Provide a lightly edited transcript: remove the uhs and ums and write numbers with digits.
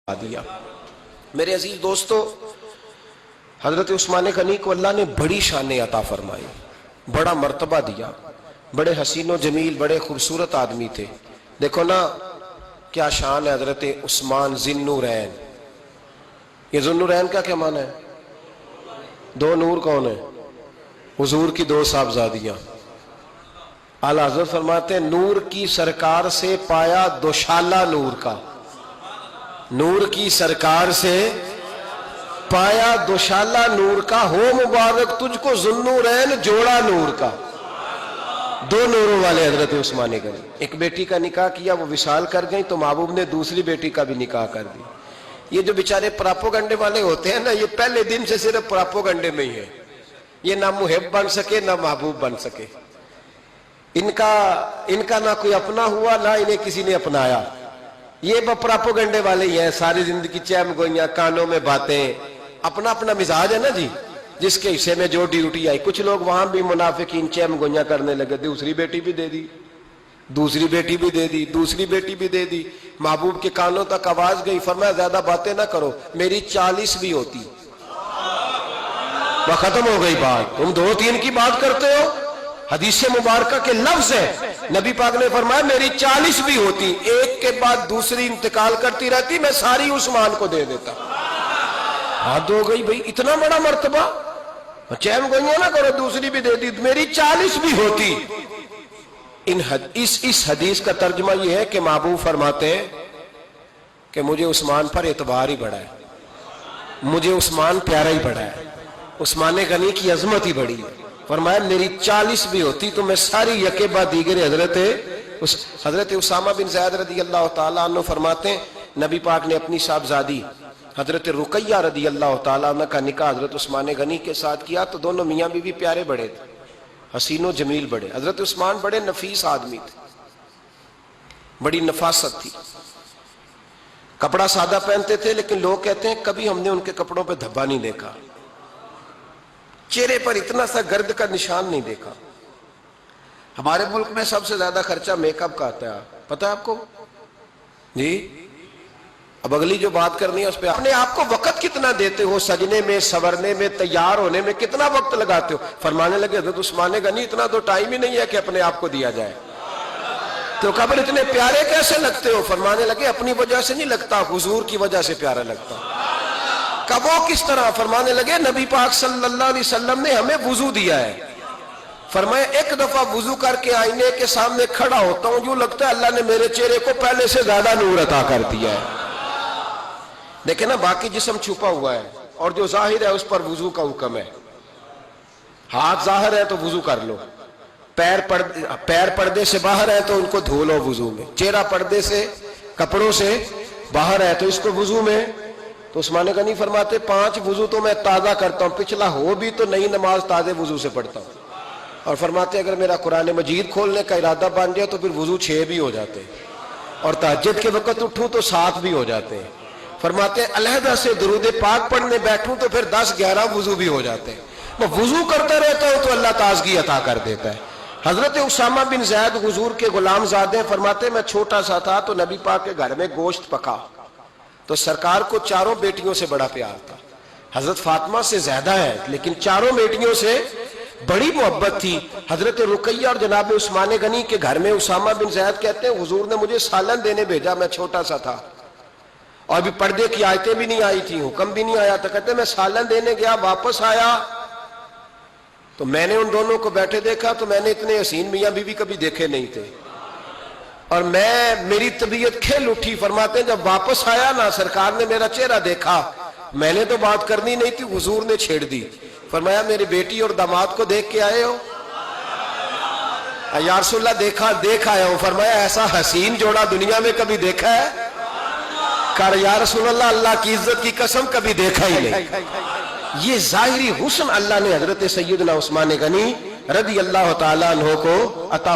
دیا۔ میرے عزیز دوستو، حضرت عثمان غنی کو اللہ نے بڑی شان عطا فرمائی، بڑا مرتبہ دیا، بڑے حسین و جمیل، بڑے خوبصورت آدمی تھے۔ دیکھو نا کیا شان ہے حضرت عثمان ذی النورین۔ یہ ذی النورین کا کیا معنی ہے؟ دو نور کون ہیں؟ حضور کی دو صاحبزادیاں۔ اعلیٰ حضرت فرماتے ہیں نور کی سرکار سے پایا دوشالہ نور کا، نور کی سرکار سے پایا دوشالہ نور کا، ہو مبارک تجھ کو ذی النورین جوڑا نور کا۔ دو نوروں والے حضرت عثمان غنی۔ ایک بیٹی کا نکاح کیا، وہ وصال کر گئی تو محبوب نے دوسری بیٹی کا بھی نکاح کر دی۔ یہ جو بیچارے پراپوگنڈے والے ہوتے ہیں نا، یہ پہلے دن سے صرف پراپوگنڈے میں ہی ہے، یہ نہ محب بن سکے نہ محبوب بن سکے۔ ان کا نہ کوئی اپنا ہوا نہ انہیں کسی نے اپنایا، یہ پراپوگنڈے والے ہی ہیں۔ ساری زندگی چیم گوئیاں، کانوں میں باتیں، اپنا اپنا مزاج ہے نا جی، جس کے حصے میں جو ڈیوٹی آئی۔ کچھ لوگ وہاں بھی منافقین چیم گوئیاں کرنے لگے، دوسری بیٹی بھی دے دی، دوسری بیٹی بھی دے دی، دوسری بیٹی بھی دے دی۔ محبوب کے کانوں تک آواز گئی، فرمایا زیادہ باتیں نہ کرو، میری 40 بھی ہوتی۔ وہ ختم ہو گئی بات، تم 2-3 کی بات کرتے ہو۔ حدیث مبارکہ کے لفظ ہے، نبی پاک نے فرمایا میری 40 بھی ہوتی، ایک کے بعد دوسری انتقال کرتی رہتی، میں ساری عثمان کو دے دیتا۔ حد ہو گئی بھئی، اتنا بڑا مرتبہ، چیم گوئیاں نہ کرو، دوسری بھی دے دی، میری 40 بھی ہوتی۔ اس حدیث کا ترجمہ یہ ہے کہ محبوب فرماتے ہیں کہ مجھے عثمان پر اعتبار ہی بڑا ہے، مجھے عثمان پیارا ہی بڑا ہے، عثمان غنی کی عظمت ہی بڑی ہے۔ فرمایا میری 40 بھی ہوتی تو میں ساری یکے بعد دیگر حضرت اسامہ بن زید رضی اللہ تعالیٰ عنہ فرماتے ہیں نبی پاک نے اپنی صاحبزادی حضرت رقیہ رضی اللہ تعالیٰ عنہ کا نکاح حضرت عثمان غنی کے ساتھ کیا، تو دونوں میاں بیوی پیارے بڑے تھے، حسین و جمیل بڑے۔ حضرت عثمان بڑے نفیس آدمی تھے، بڑی نفاست تھی، کپڑا سادہ پہنتے تھے، لیکن لوگ کہتے ہیں کبھی ہم نے ان کے کپڑوں پہ دھبا نہیں دیکھا، چہرے پر اتنا سا گرد کا نشان نہیں دیکھا۔ ہمارے ملک میں سب سے زیادہ خرچہ میک اپ کا آتا ہے، پتہ ہے آپ کو جی؟ اب اگلی جو بات کرنی ہے اس پہ اپنے آپ کو وقت کتنا دیتے ہو، سجنے میں، سورنے میں، تیار ہونے میں کتنا وقت لگاتے ہو؟ فرمانے لگے حضرت عثمان غنی اتنا تو ٹائم ہی نہیں ہے کہ اپنے آپ کو دیا جائے۔ تو قبر اتنے پیارے کیسے لگتے ہو؟ فرمانے لگے اپنی وجہ سے نہیں لگتا، حضور کی وجہ سے پیارا لگتا۔ کب وہ کس طرح؟ فرمانے لگے نبی پاک صلی اللہ علیہ وسلم نے ہمیں وضو دیا ہے، فرمایا ایک دفعہ وضو کر کے آئینے کے سامنے کھڑا ہوتا ہوں، جو لگتا ہے اللہ نے میرے چہرے کو پہلے سے زیادہ نور عطا کر دیا ہے۔ دیکھیں نا، باقی جسم چھپا ہوا ہے اور جو ظاہر ہے اس پر وضو کا حکم ہے۔ ہاتھ ظاہر ہے تو وضو کر لو، پیر پردے سے باہر ہے تو ان کو دھو لو وضو میں، چہرہ پردے سے کپڑوں سے باہر ہے تو اس کو وضو میں۔ تو عثمان غنی فرماتے 5 وضو تو میں تازہ کرتا ہوں، پچھلا ہو بھی تو نئی نماز تازے وضو سے پڑھتا ہوں۔ اور فرماتے اگر میرا قرآن مجید کھولنے کا ارادہ بن جائے تو پھر وضو 6 بھی ہو جاتے ہیں، اور تہجد کے وقت اٹھوں تو 7 بھی ہو جاتے ہیں۔ فرماتے علیحدہ سے درود پاک پڑھنے بیٹھوں تو پھر 10-11 وضو بھی ہو جاتے ہیں۔ میں وضو کرتا رہتا ہوں تو اللہ تازگی عطا کر دیتا ہے۔ حضرت اسامہ بن زید حضور کے غلام زادے فرماتے میں چھوٹا سا تھا تو نبی پاک کے گھر میں گوشت پکا تو سرکار کو 4 بیٹیوں سے بڑا پیار تھا، حضرت فاطمہ سے زیادہ ہے لیکن 4 بیٹیوں سے بڑی محبت تھی۔ حضرت رقیہ اور جناب عثمان غنی کے گھر میں اسامہ بن زید کہتے ہیں حضور نے مجھے سالن دینے بھیجا، میں چھوٹا سا تھا اور بھی پردے کی آیتیں بھی نہیں آئی تھیں، حکم بھی نہیں آیا تھا۔ کہتے ہیں میں سالن دینے گیا، واپس آیا تو میں نے ان دونوں کو بیٹھے دیکھا تو میں نے اتنے حسین میاں بیوی کبھی دیکھے نہیں تھے، اور میری طبیعت کھل اٹھی۔ فرماتے ہیں جب واپس آیا نا، سرکار نے میرا چہرہ دیکھا، میں نے تو بات کرنی نہیں تھی، حضور نے چھیڑ دی۔ فرمایا میری بیٹی اور داماد کو دیکھ کے آئے ہو؟ یا رسول اللہ دیکھ آیا ہوں۔ فرمایا ایسا حسین جوڑا دنیا میں کبھی دیکھا ہے؟ کہا یا رسول اللہ اللہ کی عزت کی قسم کبھی دیکھا ہی نہیں۔ یہ ظاہری حسن اللہ نے حضرت سیدنا عثمان غنی رضی اللہ تعالیٰ عنہ کو عطا